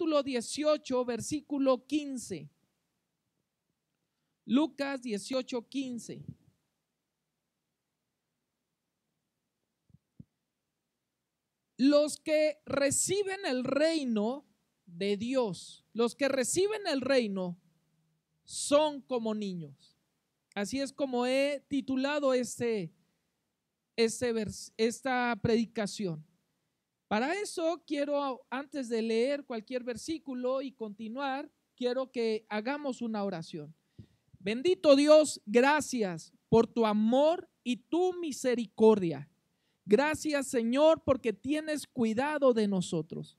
capítulo 18, versículo 15. Lucas 18, 15. Los que reciben el reino de Dios, los que reciben el reino son como niños. Así es como he titulado esta predicación. Para eso quiero, antes de leer cualquier versículo y continuar, quiero que hagamos una oración. Bendito Dios, gracias por tu amor y tu misericordia. Gracias, Señor, porque tienes cuidado de nosotros.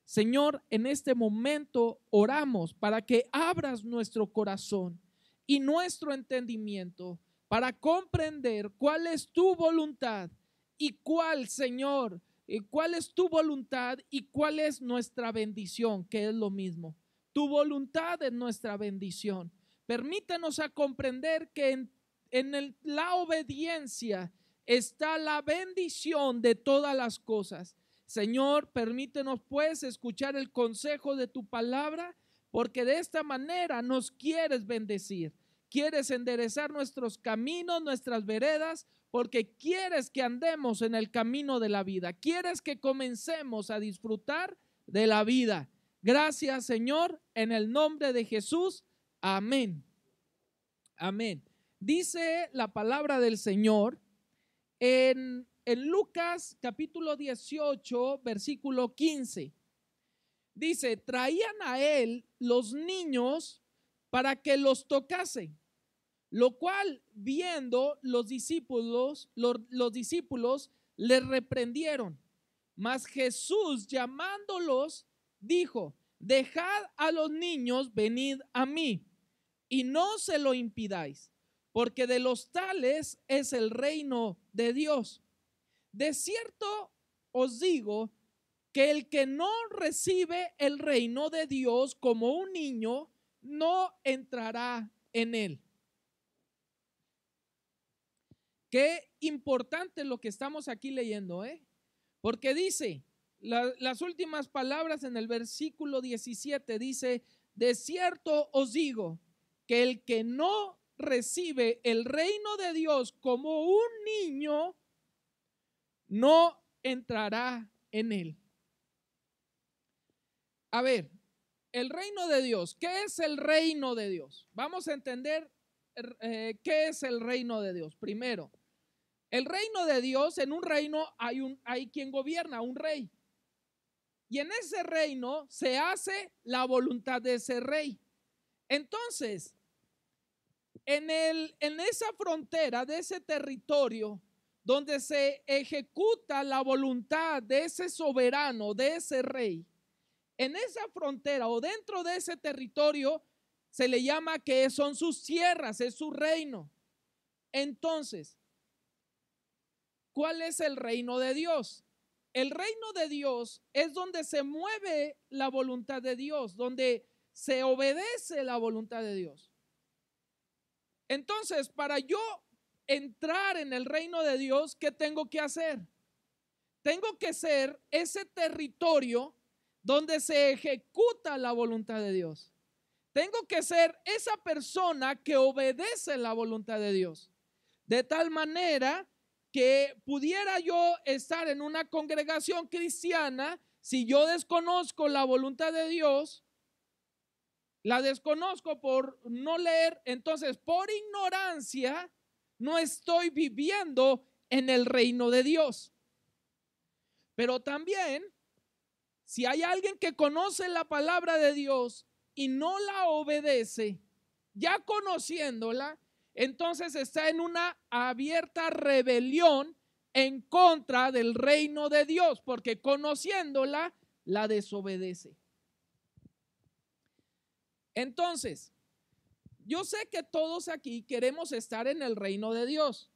Señor, en este momento oramos para que abras nuestro corazón y nuestro entendimiento para comprender cuál es tu voluntad y cuál, Señor, cuál es tu voluntad y cuál es nuestra bendición, que es lo mismo. Tu voluntad es nuestra bendición. Permítanos a comprender que la obediencia está la bendición de todas las cosas. Señor, permítenos pues escuchar el consejo de tu palabra, porque de esta manera nos quieres bendecir. Quieres enderezar nuestros caminos, nuestras veredas, porque quieres que andemos en el camino de la vida. Quieres que comencemos a disfrutar de la vida. Gracias, Señor, en el nombre de Jesús. Amén. Amén. Dice la palabra del Señor en Lucas capítulo 18, versículo 15. Dice, traían a él los niños para que los tocase, lo cual viendo los discípulos les reprendieron. Mas Jesús, llamándolos, dijo, dejad a los niños venid a mí y no se lo impidáis, porque de los tales es el reino de Dios. De cierto os digo que el que no recibe el reino de Dios como un niño, no entrará en él. Qué importante lo que estamos aquí leyendo, porque dice, las últimas palabras en el versículo 17 dice, de cierto os digo que el que no recibe el reino de Dios como un niño, no entrará en él. A ver, el reino de Dios, ¿qué es el reino de Dios? Vamos a entender qué es el reino de Dios. Primero, el reino de Dios, en un reino hay quien gobierna, un rey. Y en ese reino se hace la voluntad de ese rey. Entonces, en esa frontera de ese territorio donde se ejecuta la voluntad de ese soberano, de ese rey, en esa frontera o dentro de ese territorio se le llama que son sus tierras, es su reino. Entonces, ¿cuál es el reino de Dios? El reino de Dios es donde se mueve la voluntad de Dios, donde se obedece la voluntad de Dios. Entonces, para yo entrar en el reino de Dios, ¿qué tengo que hacer? Tengo que ser ese territorio donde se ejecuta la voluntad de Dios. Tengo que ser esa persona que obedece la voluntad de Dios. De tal manera que pudiera yo estar en una congregación cristiana, si yo desconozco la voluntad de Dios, la desconozco por no leer, entonces por ignorancia no estoy viviendo en el reino de Dios. Pero también, si hay alguien que conoce la palabra de Dios y no la obedece, ya conociéndola, entonces está en una abierta rebelión en contra del reino de Dios, porque conociéndola, la desobedece. Entonces, yo sé que todos aquí queremos estar en el reino de Dios.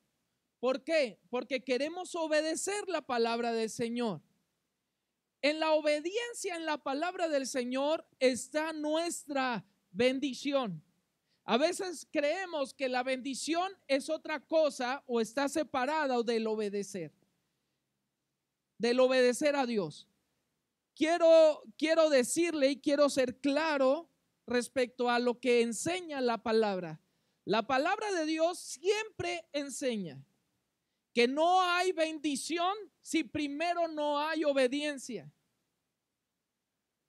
¿Por qué? Porque queremos obedecer la palabra del Señor. En la obediencia en la palabra del Señor está nuestra bendición. A veces creemos que la bendición es otra cosa o está separada del obedecer a Dios. quiero decirle y quiero ser claro respecto a lo que enseña la palabra. La palabra de Dios siempre enseña que no hay bendición si primero no hay obediencia.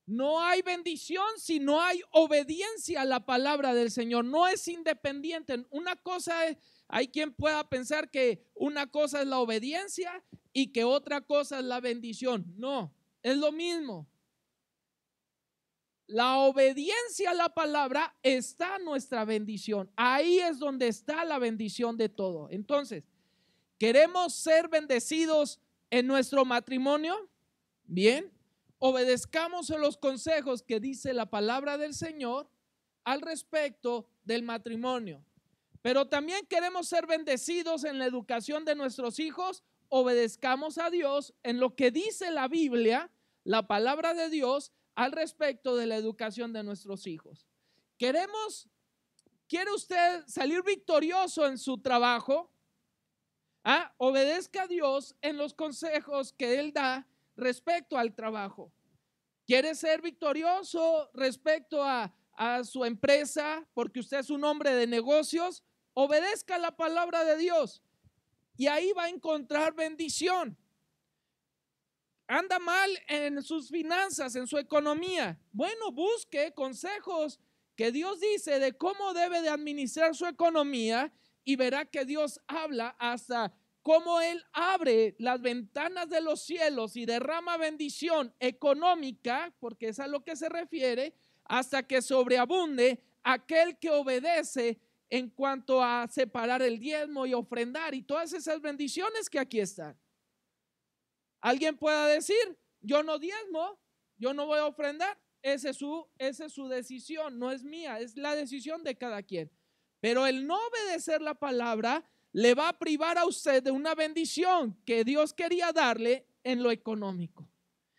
No hay bendición si no hay obediencia a la palabra del Señor. No es independiente. Una cosa es, hay quien pueda pensar que una cosa es la obediencia y que otra cosa es la bendición. No, es lo mismo. La obediencia a la palabra está nuestra bendición. Ahí es donde está la bendición de todo. Entonces, ¿queremos ser bendecidos en nuestro matrimonio? Bien, obedezcamos a los consejos que dice la palabra del Señor al respecto del matrimonio. Pero también queremos ser bendecidos en la educación de nuestros hijos. Obedezcamos a Dios en lo que dice la Biblia, la palabra de Dios, al respecto de la educación de nuestros hijos. ¿Quiere usted salir victorioso en su trabajo? Obedezca a Dios en los consejos que Él da respecto al trabajo. ¿Quiere ser victorioso respecto a su empresa porque usted es un hombre de negocios? Obedezca la palabra de Dios y ahí va a encontrar bendición. Anda mal en sus finanzas, en su economía. Bueno, busque consejos que Dios dice de cómo debe de administrar su economía y verá que Dios habla hasta cómo Él abre las ventanas de los cielos y derrama bendición económica, porque es a lo que se refiere, hasta que sobreabunde aquel que obedece en cuanto a separar el diezmo y ofrendar y todas esas bendiciones que aquí están. Alguien pueda decir, yo no diezmo, yo no voy a ofrendar. Esa es su decisión, no es mía, es la decisión de cada quien. Pero el no obedecer la palabra le va a privar a usted de una bendición que Dios quería darle en lo económico.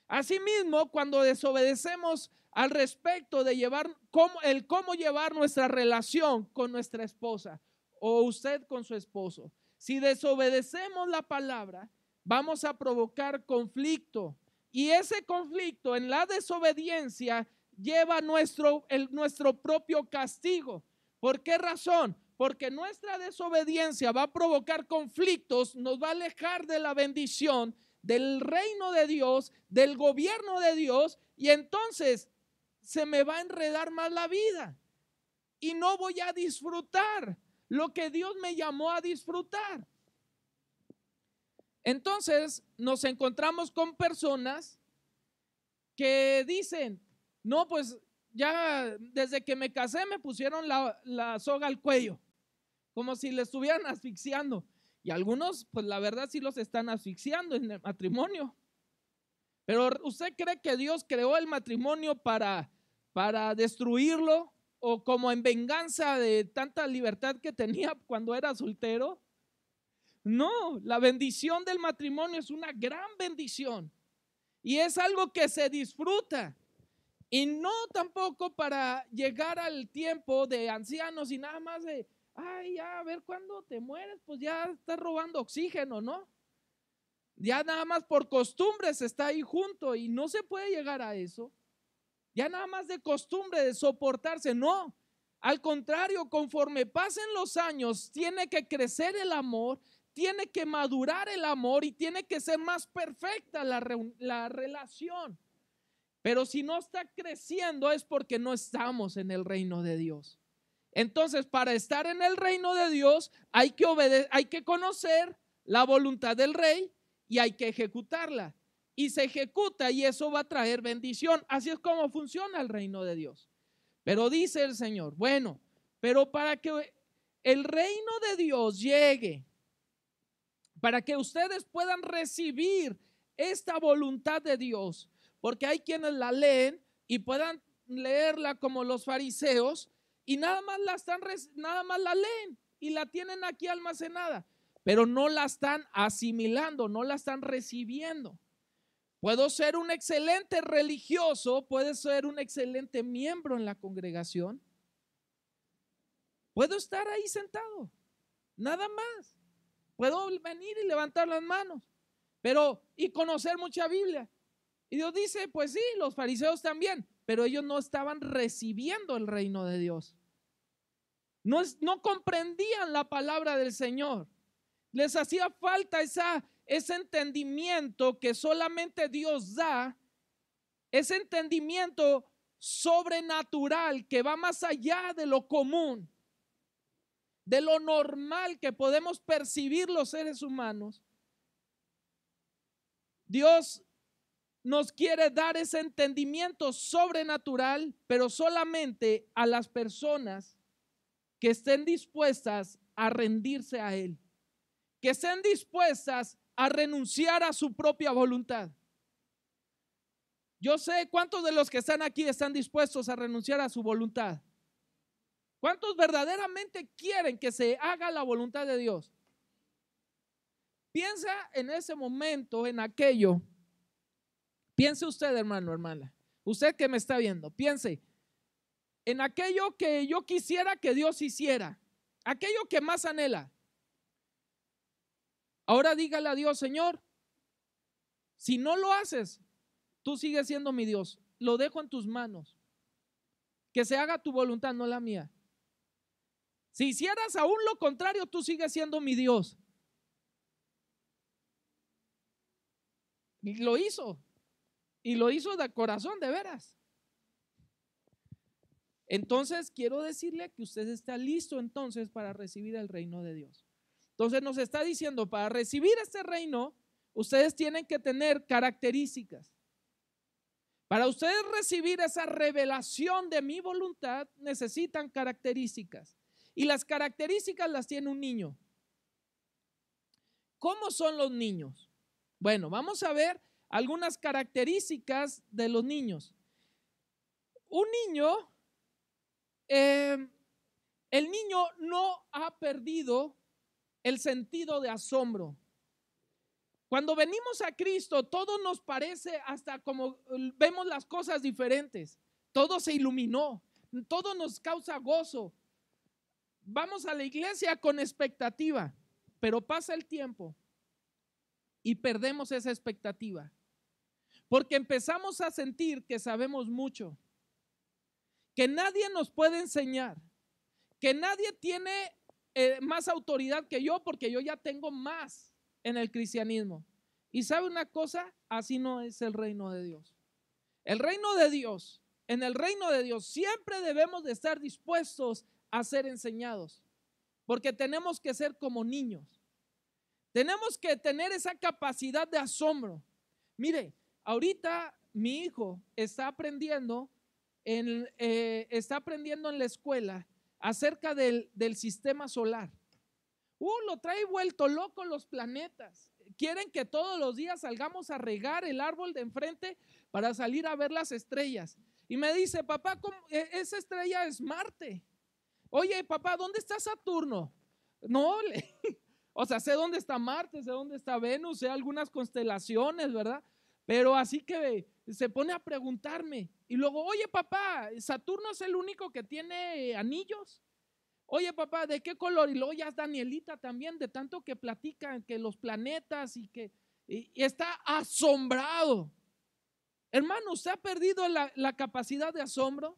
Asimismo, cuando desobedecemos al respecto de cómo llevar nuestra relación con nuestra esposa o usted con su esposo, si desobedecemos la palabra, vamos a provocar conflicto y ese conflicto en la desobediencia lleva nuestro propio castigo. ¿Por qué razón? Porque nuestra desobediencia va a provocar conflictos, nos va a alejar de la bendición, del reino de Dios, del gobierno de Dios y entonces se me va a enredar más la vida y no voy a disfrutar lo que Dios me llamó a disfrutar. Entonces nos encontramos con personas que dicen, no, pues ya desde que me casé me pusieron la soga al cuello, como si le estuvieran asfixiando. Y algunos, pues la verdad sí los están asfixiando en el matrimonio. Pero ¿usted cree que Dios creó el matrimonio para destruirlo o como en venganza de tanta libertad que tenía cuando era soltero? No, la bendición del matrimonio es una gran bendición y es algo que se disfruta y no tampoco para llegar al tiempo de ancianos y nada más de, ya a ver cuándo te mueres, pues ya estás robando oxígeno, ¿no? Ya nada más por costumbre se está ahí junto y no se puede llegar a eso. Ya nada más de costumbre de soportarse, no. Al contrario, conforme pasen los años, tiene que crecer el amor, tiene que madurar el amor y tiene que ser más perfecta la relación. Pero si no está creciendo es porque no estamos en el reino de Dios. Entonces, para estar en el reino de Dios hay que conocer la voluntad del Rey y hay que ejecutarla. Y se ejecuta y eso va a traer bendición. Así es como funciona el reino de Dios. Pero dice el Señor, bueno, pero para que el reino de Dios llegue, para que ustedes puedan recibir esta voluntad de Dios, porque hay quienes la leen y puedan leerla como los fariseos y nada más la leen y la tienen aquí almacenada, pero no la están asimilando, no la están recibiendo. Puedo ser un excelente religioso, puedo ser un excelente miembro en la congregación, puedo estar ahí sentado, nada más. Puedo venir y levantar las manos, y conocer mucha Biblia, Y Dios dice, pues sí, los fariseos también, pero ellos no estaban recibiendo el reino de Dios. No comprendían la palabra del Señor. Les hacía falta ese entendimiento que solamente Dios da, ese entendimiento sobrenatural que va más allá de lo común, de lo normal que podemos percibir los seres humanos. Dios nos quiere dar ese entendimiento sobrenatural, pero solamente a las personas que estén dispuestas a rendirse a Él, que estén dispuestas a renunciar a su propia voluntad. Yo sé cuántos de los que están aquí están dispuestos a renunciar a su voluntad. ¿Cuántos verdaderamente quieren que se haga la voluntad de Dios? Piensa en ese momento, en aquello. Piense usted, hermano, hermana, usted que me está viendo, piense en aquello que yo quisiera que Dios hiciera, aquello que más anhela. Ahora dígale a Dios, Señor, si no lo haces, tú sigues siendo mi Dios, lo dejo en tus manos, que se haga tu voluntad, no la mía. Si hicieras aún lo contrario, tú sigues siendo mi Dios. Y lo hizo. Y lo hizo de corazón, de veras. Entonces quiero decirle que usted está listo entonces para recibir el reino de Dios. Entonces nos está diciendo, para recibir este reino, ustedes tienen que tener características. Para ustedes recibir esa revelación de mi voluntad, necesitan características. Y las características las tiene un niño. ¿Cómo son los niños? Bueno, vamos a ver algunas características de los niños. Un niño, el niño no ha perdido el sentido de asombro. Cuando venimos a Cristo, todo nos parece, hasta como vemos las cosas diferentes. Todo se iluminó, todo nos causa gozo. Vamos a la iglesia con expectativa, pero pasa el tiempo y perdemos esa expectativa. Porque empezamos a sentir que sabemos mucho, que nadie nos puede enseñar, que nadie tiene más autoridad que yo, porque yo ya tengo más en el cristianismo. Y sabe una cosa, así no es el reino de Dios. El reino de Dios, en el reino de Dios siempre debemos de estar dispuestos a ser enseñados, porque tenemos que ser como niños. Tenemos que tener esa capacidad de asombro. Mire, ahorita mi hijo está aprendiendo en la escuela acerca del sistema solar. Lo trae vuelto loco los planetas. Quieren que todos los días salgamos a regar el árbol de enfrente para salir a ver las estrellas. Y me dice, papá, esa estrella es Marte. Oye, papá, ¿dónde está Saturno? No, o sea, sé dónde está Marte, sé dónde está Venus, sé algunas constelaciones, ¿verdad? Pero así que se pone a preguntarme. Y luego, oye, papá, ¿Saturno es el único que tiene anillos? Oye, papá, ¿de qué color? Y luego ya es Danielita también, de tanto que platican que los planetas y está asombrado. Hermano, ¿usted ha perdido la capacidad de asombro?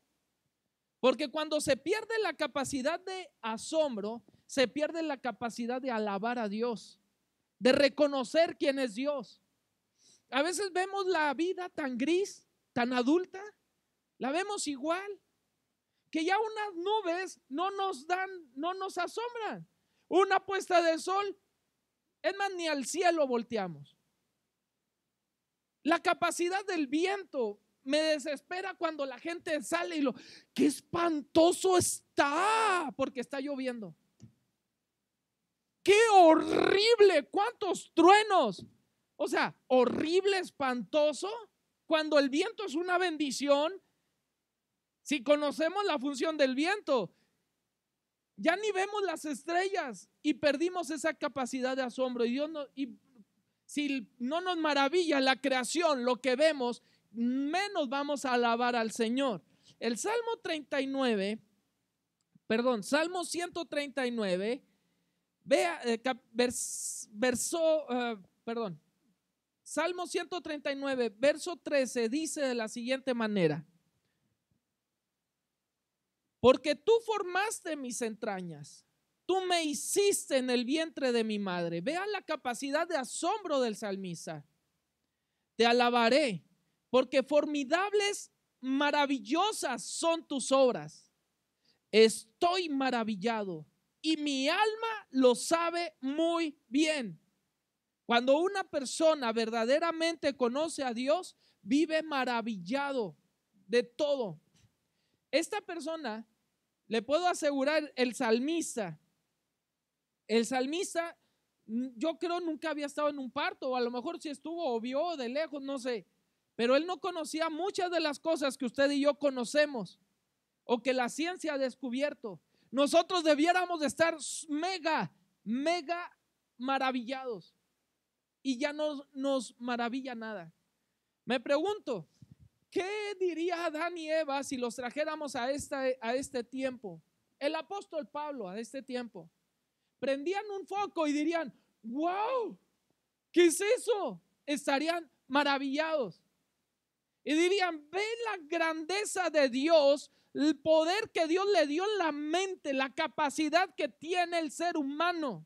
Porque cuando se pierde la capacidad de asombro, se pierde la capacidad de alabar a Dios, de reconocer quién es Dios. A veces vemos la vida tan gris, tan adulta, la vemos igual, que ya unas nubes no nos asombran. Una puesta de sol, es más, ni al cielo volteamos. La capacidad del viento me desespera cuando la gente sale y qué espantoso está, porque está lloviendo. Qué horrible, cuántos truenos. O sea, horrible, espantoso, cuando el viento es una bendición. Si conocemos la función del viento, ya ni vemos las estrellas y perdimos esa capacidad de asombro. Y si no nos maravilla la creación, lo que vemos, menos vamos a alabar al Señor. El Salmo 139, vea, Salmo 139, verso 13 dice de la siguiente manera: porque tú formaste mis entrañas, tú me hiciste en el vientre de mi madre. Vean la capacidad de asombro del salmista. Te alabaré, porque formidables, maravillosas son tus obras. Estoy maravillado y mi alma lo sabe muy bien. Cuando una persona verdaderamente conoce a Dios, vive maravillado de todo. Esta persona, le puedo asegurar, el salmista, yo creo nunca había estado en un parto, o a lo mejor si estuvo o vio de lejos, no sé, pero él no conocía muchas de las cosas que usted y yo conocemos o que la ciencia ha descubierto. Nosotros debiéramos de estar mega maravillados y ya no nos maravilla nada. Me pregunto, ¿qué diría Adán y Eva si los trajéramos a este tiempo? El apóstol Pablo a este tiempo. Prendían un foco y dirían: wow, ¿qué es eso? Estarían maravillados y dirían: ve la grandeza de Dios, el poder que Dios le dio en la mente, la capacidad que tiene el ser humano,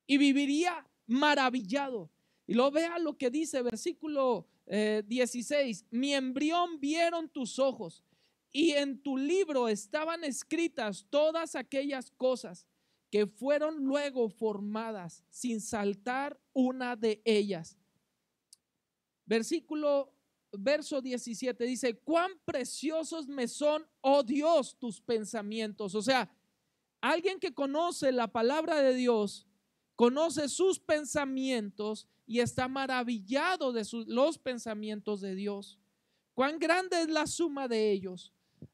y viviría maravillado. Y lo vea lo que dice versículo 16: mi embrión vieron tus ojos y en tu libro estaban escritas todas aquellas cosas que fueron luego formadas, sin saltar una de ellas. Verso 17 dice: cuán preciosos me son, oh Dios, tus pensamientos. O sea, alguien que conoce la palabra de Dios, conoce sus pensamientos y está maravillado de los pensamientos de Dios. Cuán grande es la suma de ellos.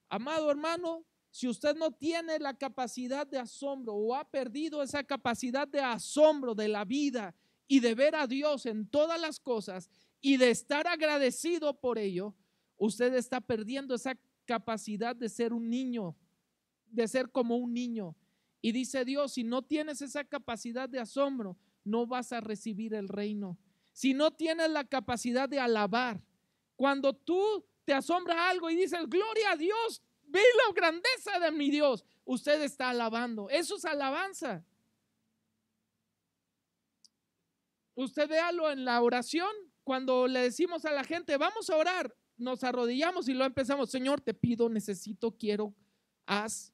Amado hermano, si usted no tiene la capacidad de asombro o ha perdido esa capacidad de asombro de la vida y de ver a Dios en todas las cosas y de estar agradecido por ello, usted está perdiendo esa capacidad de ser un niño, de ser como un niño. Y dice Dios: si no tienes esa capacidad de asombro, no vas a recibir el reino. Si no tienes la capacidad de alabar, cuando tú te asombra algo y dices: gloria a Dios, ve la grandeza de mi Dios, usted está alabando. Eso es alabanza. Usted véalo en la oración. Cuando le decimos a la gente: vamos a orar, nos arrodillamos y lo empezamos: Señor, te pido, necesito, quiero, haz.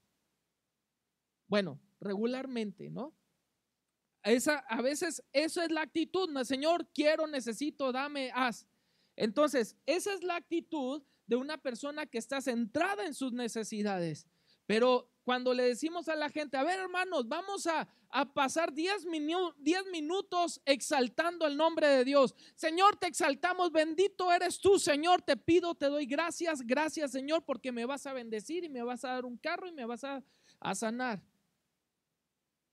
Bueno, regularmente, ¿no? A veces eso es la actitud: no, Señor, quiero, necesito, dame, haz. Entonces, esa es la actitud de una persona que está centrada en sus necesidades. Pero cuando le decimos a la gente: a ver, hermanos, vamos a pasar 10 minutos exaltando el nombre de Dios. Señor, te exaltamos, bendito eres tú, Señor, te pido, te doy gracias, gracias, Señor, porque me vas a bendecir y me vas a dar un carro y me vas a sanar.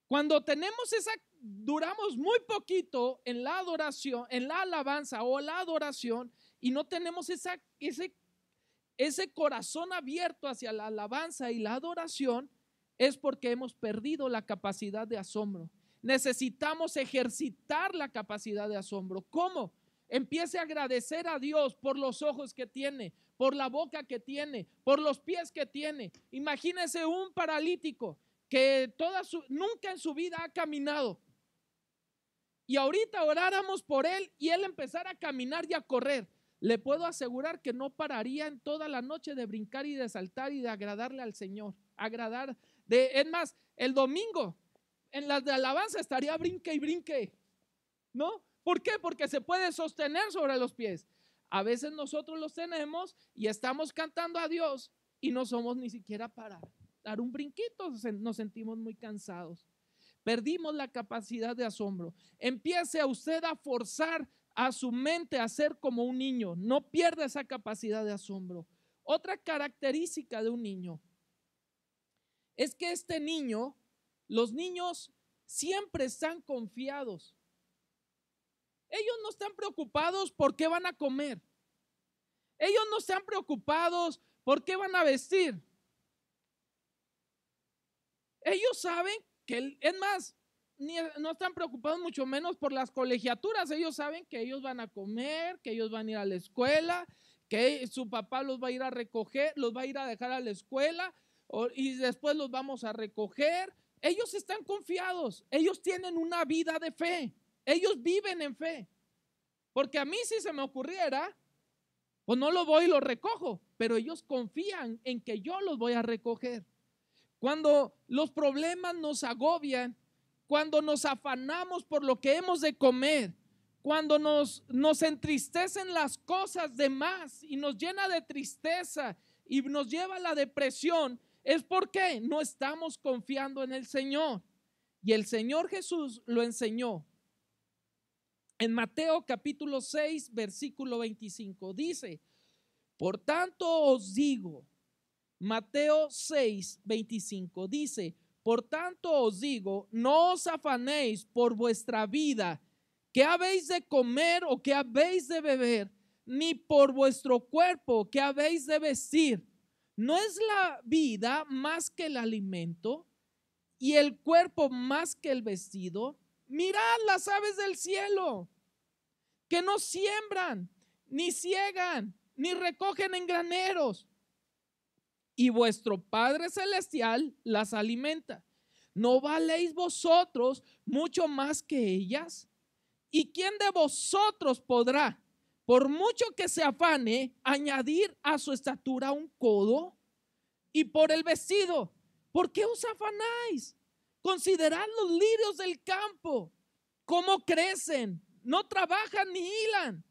Cuando tenemos duramos muy poquito en la adoración, en la alabanza o la adoración, y no tenemos ese corazón abierto hacia la alabanza y la adoración, es porque hemos perdido la capacidad de asombro. Necesitamos ejercitar la capacidad de asombro. ¿Cómo? Empiece a agradecer a Dios por los ojos que tiene, por la boca que tiene, por los pies que tiene. Imagínese un paralítico que nunca en su vida ha caminado, y ahorita oráramos por él y él empezara a caminar y a correr. Le puedo asegurar que no pararía en toda la noche de brincar y de saltar y de agradarle al Señor. Es más, el domingo en las de alabanza estaría brinque y brinque, ¿no? ¿Por qué? Porque se puede sostener sobre los pies. A veces nosotros los tenemos y estamos cantando a Dios y no somos ni siquiera para dar un brinquito, nos sentimos muy cansados. Perdimos la capacidad de asombro. Empiece a usted a forzar a su mente a ser como un niño. No pierda esa capacidad de asombro. Otra característica de un niño es que los niños siempre están confiados. Ellos no están preocupados por qué van a comer. Ellos no están preocupados por qué van a vestir. Ellos saben que, es más, no están preocupados mucho menos por las colegiaturas. Ellos saben que ellos van a comer, que ellos van a ir a la escuela, que su papá los va a ir a recoger, los va a ir a dejar a la escuela y después los vamos a recoger. Ellos están confiados, ellos tienen una vida de fe, ellos viven en fe. Porque a mí si se me ocurriera, pues no lo voy y lo recojo, pero ellos confían en que yo los voy a recoger. Cuando los problemas nos agobian, cuando nos afanamos por lo que hemos de comer, cuando nos entristecen las cosas de más y nos llena de tristeza y nos lleva a la depresión, es porque no estamos confiando en el Señor. Y el Señor Jesús lo enseñó. En Mateo capítulo 6, versículo 25, dice: por tanto os digo, Mateo 6, 25, dice: por tanto os digo, no os afanéis por vuestra vida, qué habéis de comer o qué habéis de beber, ni por vuestro cuerpo, qué habéis de vestir. ¿No es la vida más que el alimento y el cuerpo más que el vestido? Mirad las aves del cielo, que no siembran, ni ciegan, ni recogen en graneros, y vuestro Padre Celestial las alimenta. ¿No valéis vosotros mucho más que ellas? ¿Y quién de vosotros podrá, por mucho que se afane, añadir a su estatura un codo? Y por el vestido, ¿por qué os afanáis? Considerad los lirios del campo, cómo crecen, no trabajan ni hilan.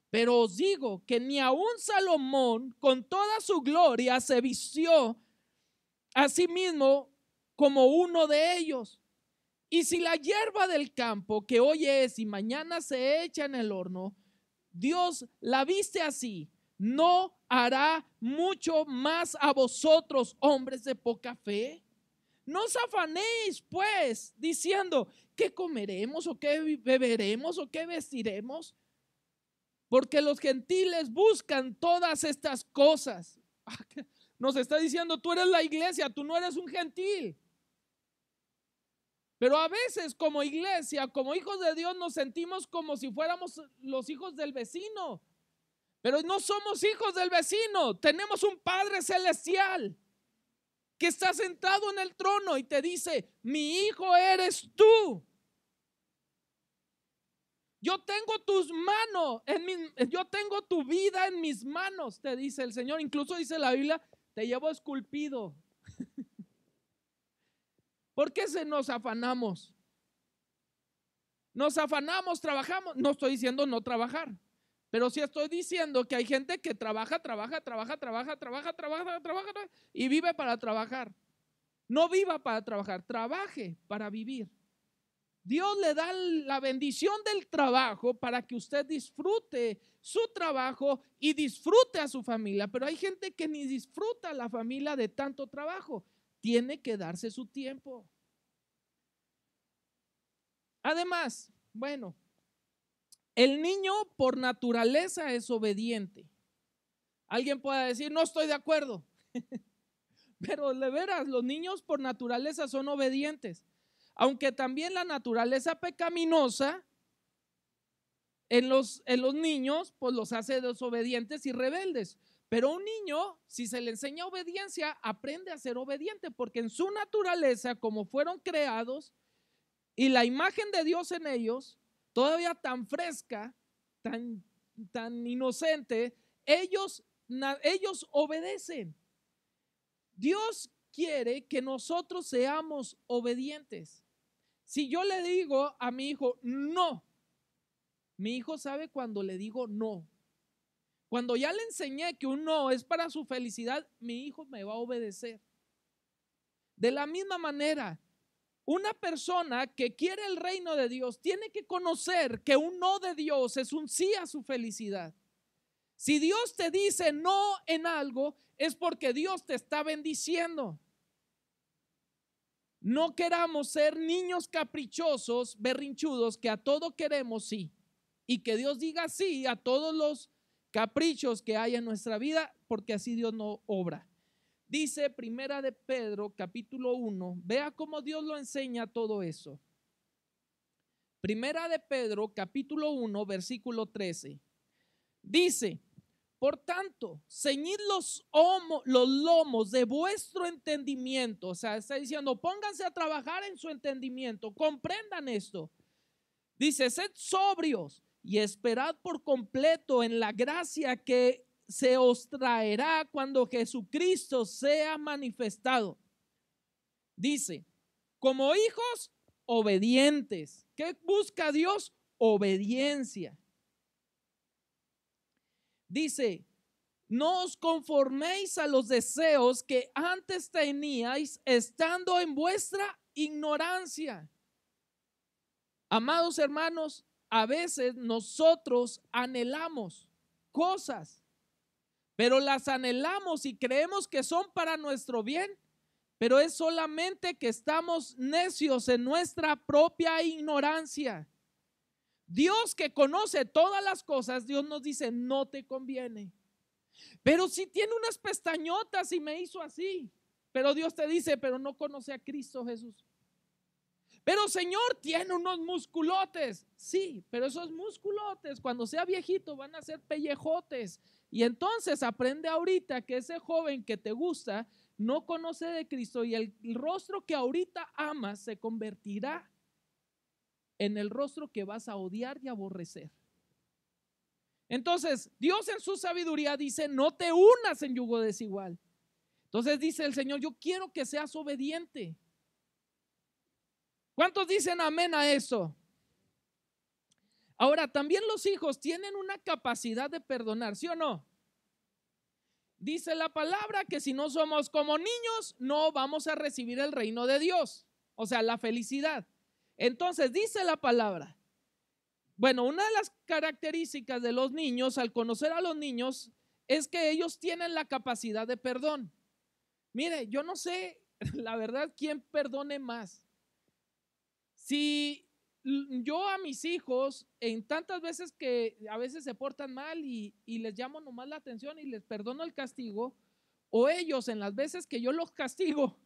Pero os digo que ni aun Salomón con toda su gloria se vistió a sí mismo como uno de ellos. Y si la hierba del campo, que hoy es y mañana se echa en el horno, Dios la viste así, ¿no hará mucho más a vosotros, hombres de poca fe? No os afanéis pues diciendo: ¿qué comeremos o qué beberemos o qué vestiremos? Porque los gentiles buscan todas estas cosas. Nos está diciendo: tú eres la iglesia, tú no eres un gentil. Pero a veces como iglesia, como hijos de Dios, nos sentimos como si fuéramos los hijos del vecino. Pero no somos hijos del vecino, tenemos un Padre celestial que está sentado en el trono y te dice: mi hijo eres tú. Yo tengo tus manos, yo tengo tu vida en mis manos, te dice el Señor. Incluso dice la Biblia: te llevo esculpido. ¿Por qué nos afanamos? Nos afanamos, trabajamos. No estoy diciendo no trabajar, pero sí estoy diciendo que hay gente que trabaja y vive para trabajar. No viva para trabajar, trabaje para vivir. Dios le da la bendición del trabajo para que usted disfrute su trabajo y disfrute a su familia. Pero hay gente que ni disfruta a la familia de tanto trabajo. Tiene que darse su tiempo. Además, bueno, el niño por naturaleza es obediente. Alguien puede decir: no estoy de acuerdo. Pero de veras, los niños por naturaleza son obedientes. Aunque también la naturaleza pecaminosa en los niños pues los hace desobedientes y rebeldes. Pero un niño, si se le enseña obediencia, aprende a ser obediente, porque en su naturaleza, como fueron creados y la imagen de Dios en ellos, todavía tan fresca, tan inocente, ellos obedecen. Dios quiere que nosotros seamos obedientes. Si yo le digo a mi hijo no, mi hijo sabe cuando le digo no. Cuando ya le enseñé que un no es para su felicidad, mi hijo me va a obedecer. De la misma manera, una persona que quiere el reino de Dios tiene que conocer que un no de Dios es un sí a su felicidad. Si Dios te dice no en algo, es porque Dios te está bendiciendo. No queramos ser niños caprichosos, berrinchudos, que a todo queremos sí, y que Dios diga sí a todos los caprichos que hay en nuestra vida, porque así Dios no obra. Dice Primera de Pedro capítulo 1, vea cómo Dios lo enseña todo eso. Primera de Pedro, capítulo 1, versículo 13. Dice: por tanto, ceñid los lomos de vuestro entendimiento. O sea, está diciendo, pónganse a trabajar en su entendimiento, comprendan esto. Dice: sed sobrios y esperad por completo en la gracia que se os traerá cuando Jesucristo sea manifestado. Dice: como hijos obedientes. ¿Qué busca Dios? Obediencia. Dice: no os conforméis a los deseos que antes teníais estando en vuestra ignorancia. Amados hermanos, a veces nosotros anhelamos cosas, pero las anhelamos y creemos que son para nuestro bien, pero es solamente que estamos necios en nuestra propia ignorancia. Dios, que conoce todas las cosas, Dios nos dice: no te conviene. Pero si tiene unas pestañotas y me hizo así. Pero Dios te dice: pero no conoce a Cristo Jesús. Pero Señor, tiene unos musculotes. Sí, pero esos musculotes cuando sea viejito van a ser pellejotes. Y entonces aprende ahorita que ese joven que te gusta no conoce de Cristo, y el rostro que ahorita amas se convertirá en el rostro que vas a odiar y aborrecer. Entonces Dios en su sabiduría dice: no te unas en yugo desigual. Entonces dice el Señor: yo quiero que seas obediente. ¿Cuántos dicen amén a eso? Ahora, también los hijos tienen una capacidad de perdonar, ¿sí o no? Dice la palabra que si no somos como niños, no vamos a recibir el reino de Dios, o sea, la felicidad. Entonces dice la palabra, bueno, una de las características de los niños, al conocer a los niños, es que ellos tienen la capacidad de perdón. Mire, yo no sé, la verdad, quién perdone más. Si yo a mis hijos, en tantas veces que a veces se portan mal y les llamo nomás la atención y les perdono el castigo, o ellos en las veces que yo los castigo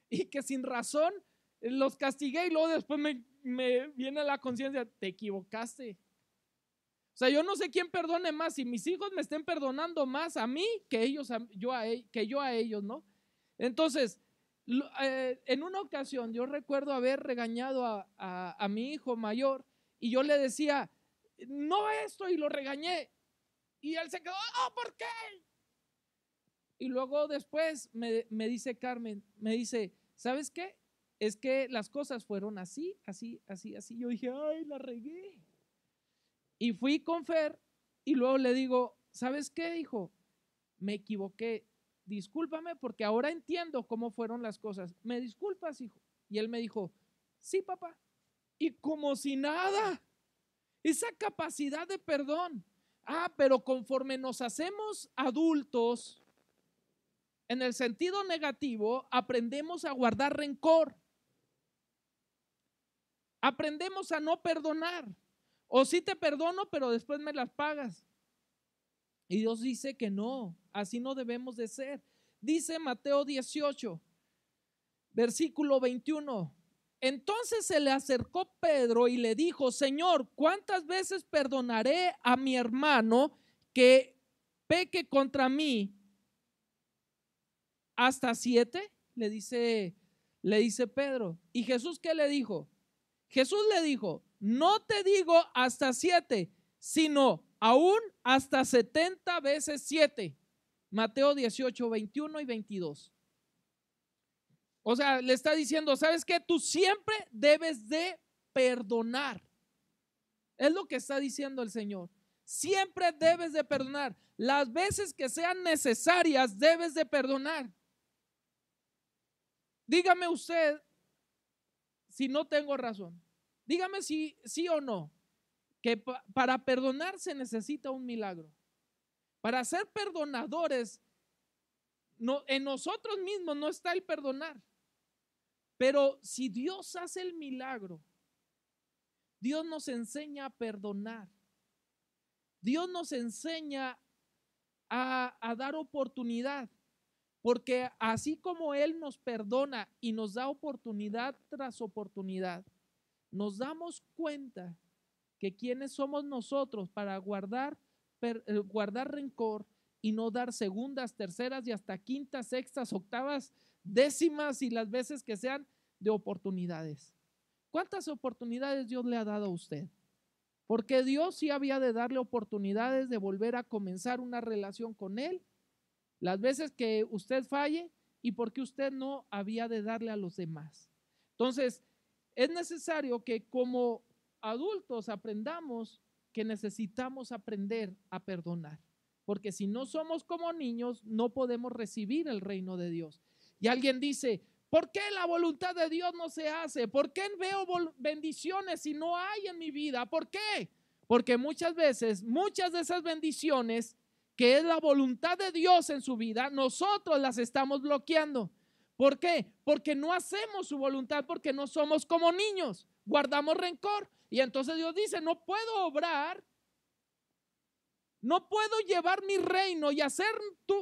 y que sin razón los castigué y luego después me viene la conciencia: te equivocaste. O sea, yo no sé quién perdone más, si mis hijos me estén perdonando más a mí que ellos, que yo a ellos, ¿no? Entonces, en una ocasión yo recuerdo haber regañado a mi hijo mayor y yo le decía: no esto, y lo regañé y él se quedó: oh, ¿por qué? Y luego después me dice Carmen, me dice: ¿sabes qué? Es que las cosas fueron así, así, así, así. Yo dije: ay, la regué. Y fui con Fer y luego le digo: ¿sabes qué, hijo? Me equivoqué, discúlpame porque ahora entiendo cómo fueron las cosas. ¿Me disculpas, hijo? Y él me dijo: sí, papá. Y como si nada, esa capacidad de perdón. Pero conforme nos hacemos adultos, en el sentido negativo, aprendemos a guardar rencor. Aprendemos a no perdonar. O sí te perdono, pero después me las pagas. Y Dios dice que no, así no debemos de ser. Dice Mateo 18, versículo 21. Entonces se le acercó Pedro y le dijo: Señor, ¿cuántas veces perdonaré a mi hermano que peque contra mí? ¿Hasta 7? Le dice Pedro. ¿Y Jesús qué le dijo? Jesús le dijo: no te digo hasta 7, sino aún hasta 70 veces 7. Mateo 18, 21 y 22. O sea, le está diciendo: ¿sabes qué? Tú siempre debes de perdonar. Es lo que está diciendo el Señor. Siempre debes de perdonar. Las veces que sean necesarias debes de perdonar. Dígame usted si no tengo razón. Dígame si sí o no, que para perdonar se necesita un milagro. Para ser perdonadores, no, en nosotros mismos no está el perdonar. Pero si Dios hace el milagro, Dios nos enseña a perdonar. Dios nos enseña a dar oportunidad. Porque así como Él nos perdona y nos da oportunidad tras oportunidad, nos damos cuenta que quiénes somos nosotros para guardar rencor y no dar segundas, terceras y hasta quintas, sextas, octavas, décimas y las veces que sean de oportunidades. ¿Cuántas oportunidades Dios le ha dado a usted? Porque Dios sí había de darle oportunidades de volver a comenzar una relación con Él, las veces que usted falle y porque usted no había de darle a los demás. Entonces, es necesario que como adultos aprendamos que necesitamos aprender a perdonar, porque si no somos como niños, no podemos recibir el reino de Dios. Y alguien dice, ¿por qué la voluntad de Dios no se hace? ¿Por qué veo bendiciones si no hay en mi vida? ¿Por qué? Porque muchas veces, muchas de esas bendiciones, que es la voluntad de Dios en su vida, nosotros las estamos bloqueando. ¿Por qué? Porque no hacemos su voluntad, porque no somos como niños, guardamos rencor. Y entonces Dios dice, no puedo obrar, no puedo llevar mi reino y hacer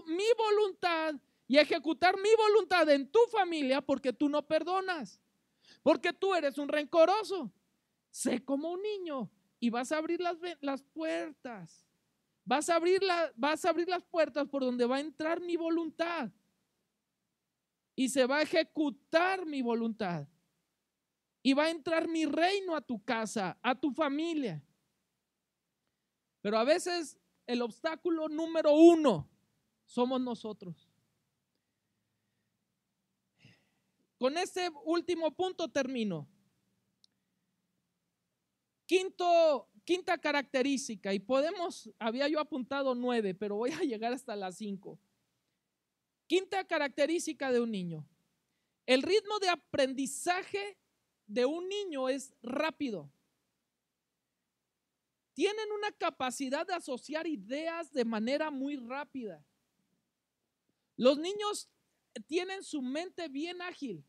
mi voluntad y ejecutar mi voluntad en tu familia porque tú no perdonas, porque tú eres un rencoroso. Sé como un niño y vas a abrir las puertas. Vas a abrir las puertas por donde va a entrar mi voluntad y se va a ejecutar mi voluntad y va a entrar mi reino a tu casa, a tu familia. Pero a veces el obstáculo número uno somos nosotros. Con este último punto termino. Quinta característica, y había yo apuntado 9, pero voy a llegar hasta las 5. Quinta característica de un niño. El ritmo de aprendizaje de un niño es rápido. Tienen una capacidad de asociar ideas de manera muy rápida. Los niños tienen su mente bien ágil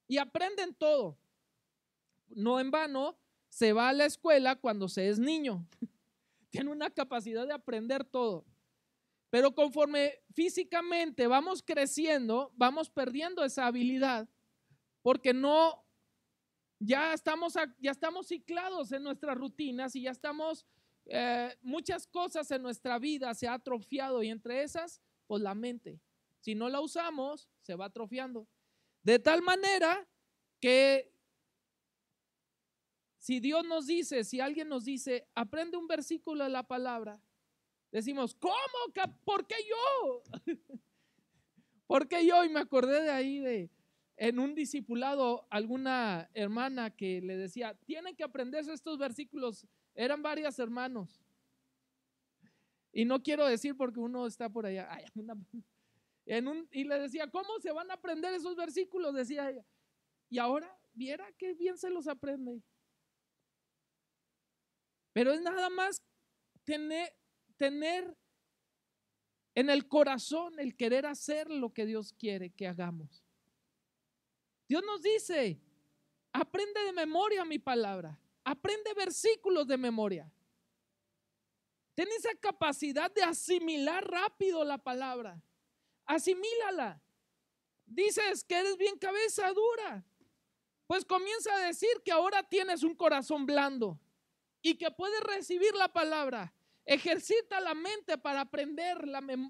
y aprenden todo. No en vano se va a la escuela cuando se es niño. Tiene una capacidad de aprender todo. Pero conforme físicamente vamos creciendo, vamos perdiendo esa habilidad porque ya estamos ciclados en nuestras rutinas y ya estamos, muchas cosas en nuestra vida se ha atrofiado y entre esas, pues la mente. Si no la usamos, se va atrofiando. De tal manera que si Dios nos dice, si alguien nos dice, aprende un versículo de la palabra, decimos, ¿cómo? ¿Por qué yo? ¿Por qué yo? Y me acordé de ahí en un discipulado, alguna hermana que le decía, tienen que aprenderse estos versículos. Eran varias hermanos. Y no quiero decir porque uno está por allá. Y le decía, ¿cómo se van a aprender esos versículos? Decía ella. Y ahora, viera qué bien se los aprende. Pero es nada más tener en el corazón el querer hacer lo que Dios quiere que hagamos. Dios nos dice, aprende de memoria mi palabra, aprende versículos de memoria. Ten esa capacidad de asimilar rápido la palabra, asimílala. Dices que eres bien cabeza dura, pues comienza a decir que ahora tienes un corazón blando y que puedes recibir la palabra. Ejercita la mente para aprender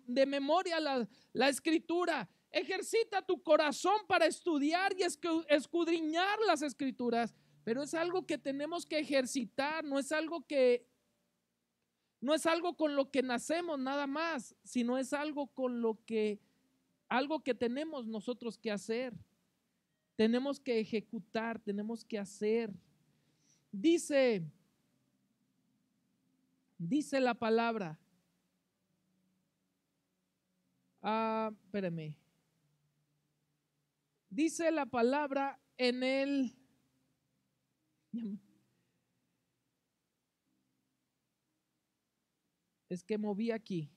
de memoria la escritura. Ejercita tu corazón para estudiar y escudriñar las escrituras. Pero es algo que tenemos que ejercitar, no es algo con lo que nacemos nada más, sino es algo que tenemos nosotros que hacer. Tenemos que ejecutar, tenemos que hacer. Dice la palabra. Espérame. Dice la palabra en el. Es que moví aquí.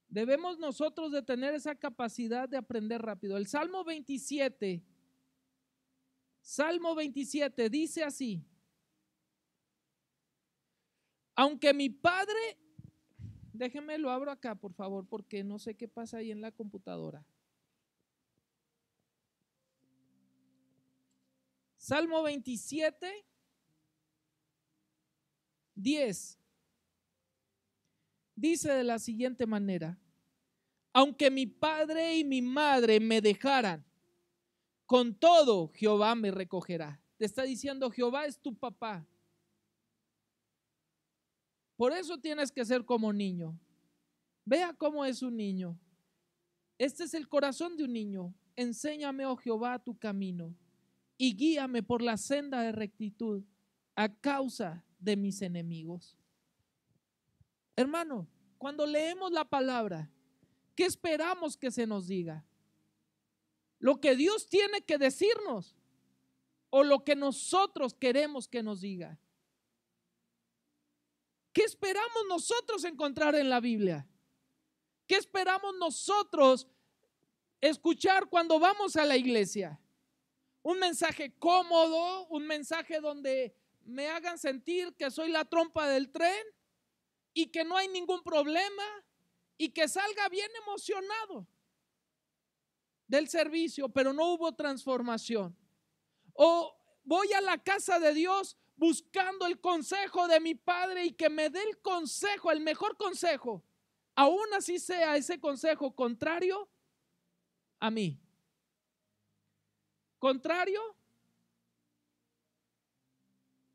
Debemos nosotros de tener esa capacidad de aprender rápido. El Salmo 27 dice así: aunque mi padre, déjenme lo abro acá por favor, porque no sé qué pasa ahí en la computadora. Salmo 27, 10. Dice de la siguiente manera: aunque mi padre y mi madre me dejaran, con todo Jehová me recogerá. Te está diciendo, Jehová es tu papá. Por eso tienes que ser como niño. Vea cómo es un niño. Este es el corazón de un niño. Enséñame, oh Jehová, tu camino y guíame por la senda de rectitud a causa de mis enemigos. Hermano, cuando leemos la palabra, ¿qué esperamos que se nos diga? ¿Lo que Dios tiene que decirnos o lo que nosotros queremos que nos diga? ¿Qué esperamos nosotros encontrar en la Biblia? ¿Qué esperamos nosotros escuchar cuando vamos a la iglesia? Un mensaje cómodo, un mensaje donde me hagan sentir que soy la trompa del tren y que no hay ningún problema y que salga bien emocionado del servicio, pero no hubo transformación. O voy a la casa de Dios buscando el consejo de mi padre y que me dé el consejo, el mejor consejo, aún así sea ese consejo contrario a mí, contrario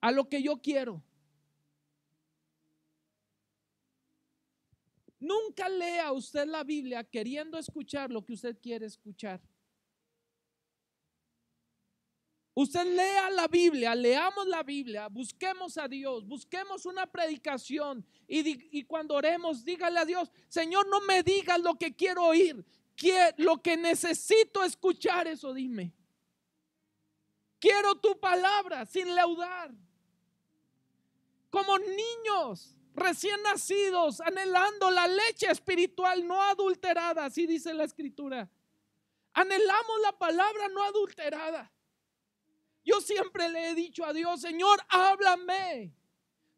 a lo que yo quiero. Nunca lea usted la Biblia queriendo escuchar lo que usted quiere escuchar. Usted lea la Biblia, leamos la Biblia, busquemos a Dios, busquemos una predicación y cuando oremos, dígale a Dios, Señor, no me digas lo que quiero oír, lo que necesito escuchar, eso dime. Quiero tu palabra sin leudar. Como niños recién nacidos, anhelando la leche espiritual no adulterada, así dice la Escritura. Anhelamos la palabra no adulterada. Yo siempre le he dicho a Dios, Señor, háblame.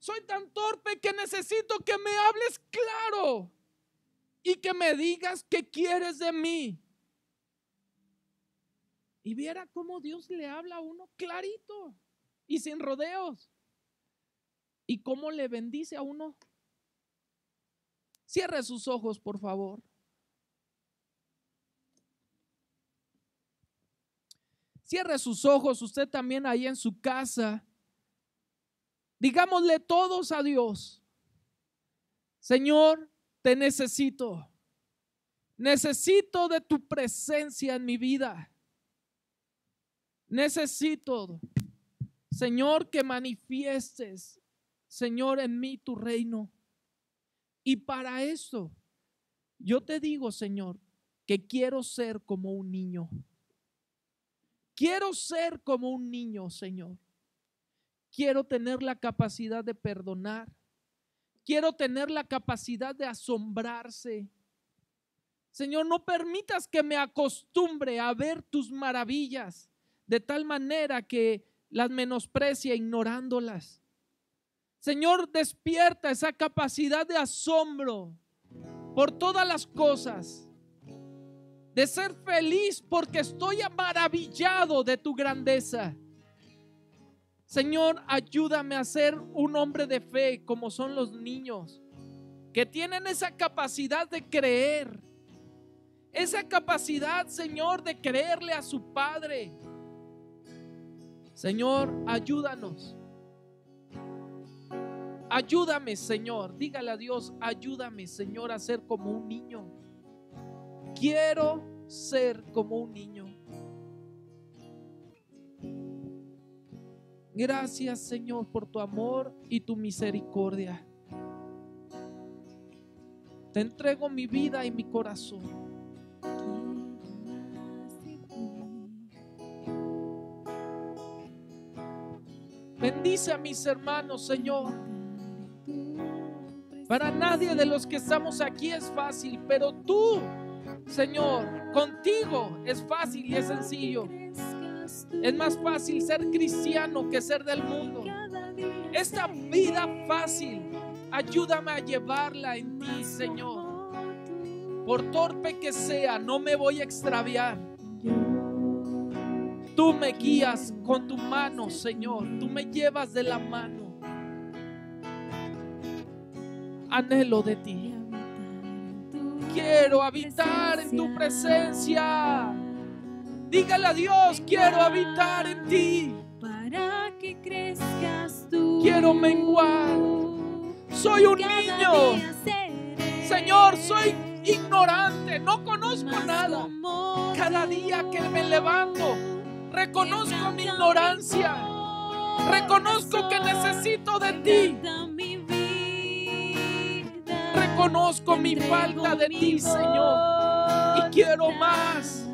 Soy tan torpe que necesito que me hables claro y que me digas qué quieres de mí. Y viera cómo Dios le habla a uno clarito y sin rodeos. Y cómo le bendice a uno. Cierre sus ojos, por favor. Cierre sus ojos, usted también ahí en su casa. Digámosle todos a Dios, Señor, te necesito. Necesito de tu presencia en mi vida. Necesito, Señor, que manifiestes, Señor, en mí tu reino. Y para eso, yo te digo, Señor, que quiero ser como un niño. Quiero ser como un niño, Señor. Quiero tener la capacidad de perdonar. Quiero tener la capacidad de asombrarse. Señor, no permitas que me acostumbre a ver tus maravillas de tal manera que las menosprecie ignorándolas. Señor, despierta esa capacidad de asombro por todas las cosas. De ser feliz porque estoy maravillado de tu grandeza. Señor, ayúdame a ser un hombre de fe como son los niños, que tienen esa capacidad de creer, esa capacidad, Señor, de creerle a su Padre. Señor, ayúdanos. Ayúdame, Señor. Dígale a Dios, ayúdame, Señor, a ser como un niño. Quiero ser como un niño. Gracias, Señor, por tu amor y tu misericordia. Te entrego mi vida y mi corazón. Bendice a mis hermanos, Señor. Para nadie de los que estamos aquí es fácil, pero tú, Señor, contigo es fácil y es sencillo. Es más fácil ser cristiano que ser del mundo. Esta vida fácil, ayúdame a llevarla en ti, Señor. Por torpe que sea, no me voy a extraviar. Tú me guías con tu mano, Señor. Tú me llevas de la mano. Anhelo de ti. Quiero habitar en tu presencia. Dígale a Dios, quiero habitar en ti. Para que crezcas tú. Quiero menguar. Soy un niño. Señor, soy ignorante. No conozco nada. Cada día que me levanto, reconozco mi ignorancia. Reconozco que necesito de ti. Reconozco mi falta de ti, Señor. Y quiero más.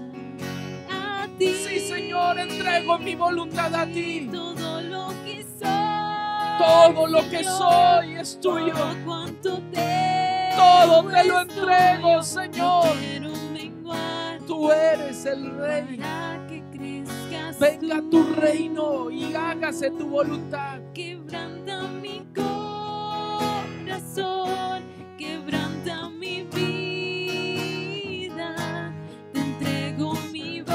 Sí, Señor, entrego mi voluntad a ti. Todo lo que soy es tuyo. Todo te lo entrego, Señor. Tú eres el Rey. Venga tu reino y hágase tu voluntad. Quebranta mi corazón, quebranta mi vida. Te entrego mi voluntad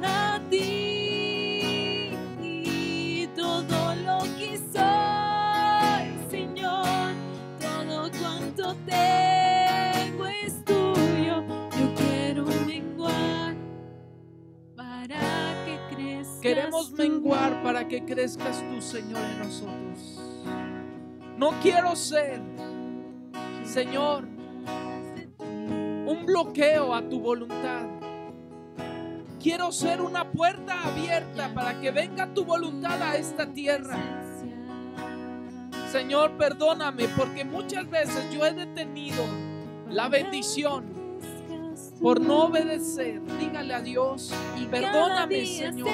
a ti. Todo lo que soy, Señor, todo cuanto tengo es tuyo. Yo quiero menguar para que crezcas. Queremos menguar para que crezcas tú, Señor, en nosotros. No quiero ser, Señor, un bloqueo a tu voluntad. Quiero ser una puerta abierta para que venga tu voluntad a esta tierra. Señor, perdóname porque muchas veces yo he detenido la bendición por no obedecer. Dígale a Dios, perdóname, Señor.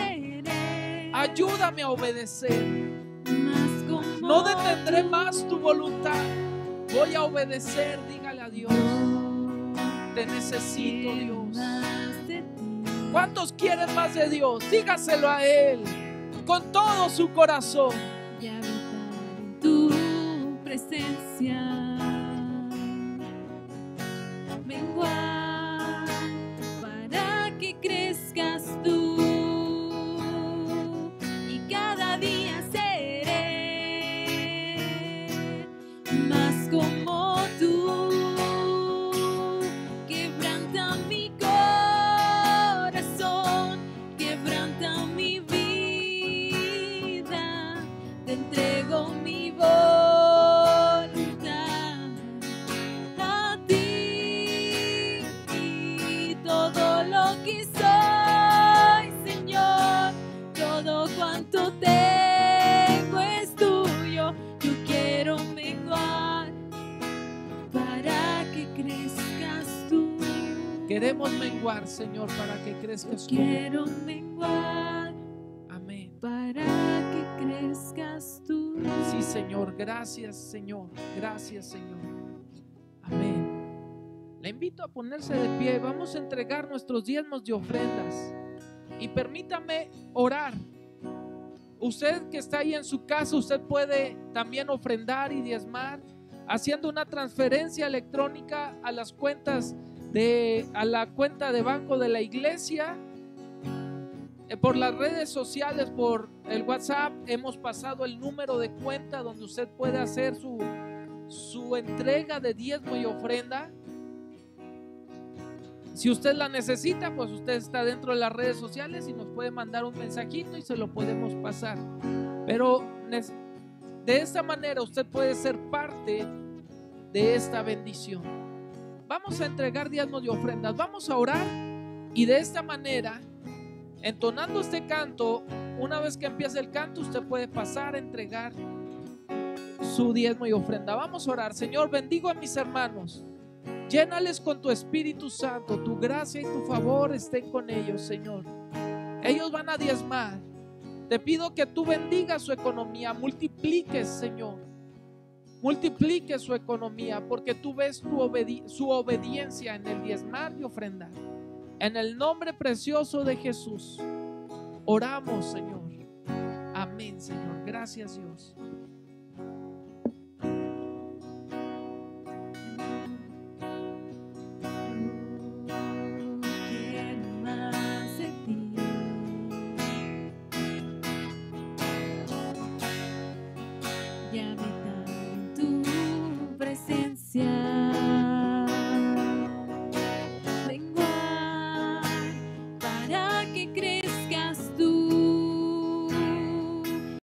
Ayúdame a obedecer. No detendré más tu voluntad. Voy a obedecer. Dígale a Dios. Te necesito, Dios. ¿Cuántos quieren más de Dios? Dígaselo a Él con todo su corazón. Y habitar en tu presencia. Menguar para que crezcas tú. Y cada día seré más como tú. Quebranta mi corazón, quebranta mi vida. Te entrego mi voluntad a ti. Y todo lo que soy, Señor, todo cuanto tengo es tuyo. Yo quiero menguar para que crezcas tú. Queremos menguar, Señor, para que crezcas tú. Quiero menguar Amén. para que crezcas tú. Sí, Señor. Gracias, Señor. Gracias, Señor. Amén. Le invito a ponerse de pie. Vamos a entregar nuestros diezmos de ofrendas. Y permítame orar. Usted que está ahí en su casa, usted puede también ofrendar y diezmar haciendo una transferencia electrónica a las cuentas a la cuenta de banco de la iglesia. Por las redes sociales, por el WhatsApp, hemos pasado el número de cuenta donde usted puede hacer su entrega de diezmo y ofrenda. Si usted la necesita, pues usted está dentro de las redes sociales y nos puede mandar un mensajito y se lo podemos pasar. Pero de esta manera usted puede ser parte de esta bendición. Vamos a entregar diezmos y ofrendas, vamos a orar y de esta manera, entonando este canto, una vez que empiece el canto, usted puede pasar a entregar su diezmo y ofrenda. Vamos a orar. Señor, bendigo a mis hermanos. Llénales con tu Espíritu Santo, tu gracia y tu favor estén con ellos, Señor. Ellos van a diezmar. Te pido que tú bendigas su economía, multipliques, Señor. Multipliques su economía, porque tú ves su obediencia en el diezmar y ofrendar. En el nombre precioso de Jesús, oramos, Señor. Amén, Señor. Gracias, Dios. Quiero presencia.